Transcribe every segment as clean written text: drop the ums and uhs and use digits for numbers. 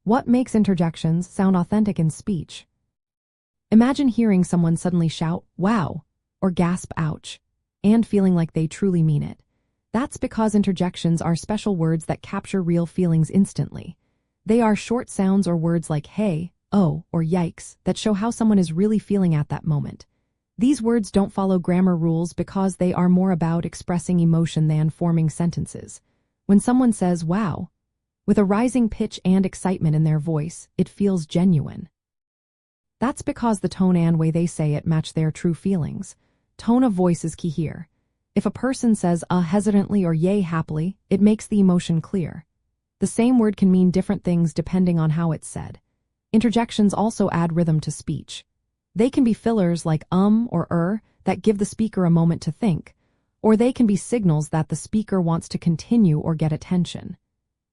What makes interjections sound authentic in speech? Imagine hearing someone suddenly shout, "Wow," or gasp, "Ouch," and feeling like they truly mean it. That's because interjections are special words that capture real feelings instantly. They are short sounds or words like hey, oh, or yikes that show how someone is really feeling at that moment. These words don't follow grammar rules because they are more about expressing emotion than forming sentences. When someone says, "Wow," with a rising pitch and excitement in their voice, it feels genuine. That's because the tone and way they say it match their true feelings. Tone of voice is key here. If a person says hesitantly or yay happily, it makes the emotion clear. The same word can mean different things depending on how it's said. Interjections also add rhythm to speech. They can be fillers like or that give the speaker a moment to think, or they can be signals that the speaker wants to continue or get attention.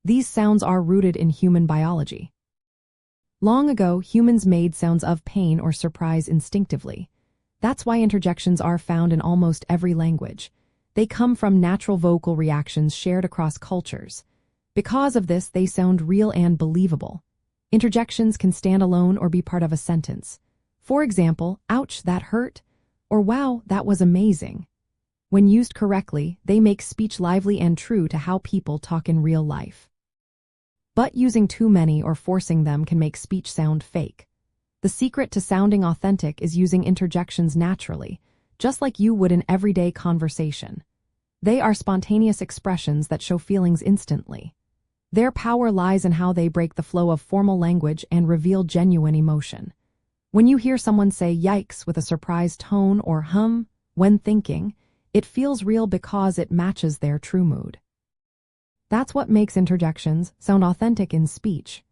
These sounds are rooted in human biology. Long ago, humans made sounds of pain or surprise instinctively. That's why interjections are found in almost every language. They come from natural vocal reactions shared across cultures. Because of this, they sound real and believable. Interjections can stand alone or be part of a sentence. For example, "Ouch, that hurt," or "Wow, that was amazing." When used correctly, they make speech lively and true to how people talk in real life. But using too many or forcing them can make speech sound fake. The secret to sounding authentic is using interjections naturally, just like you would in everyday conversation. They are spontaneous expressions that show feelings instantly. Their power lies in how they break the flow of formal language and reveal genuine emotion. When you hear someone say yikes with a surprised tone or hum when thinking, it feels real because it matches their true mood. That's what makes interjections sound authentic in speech.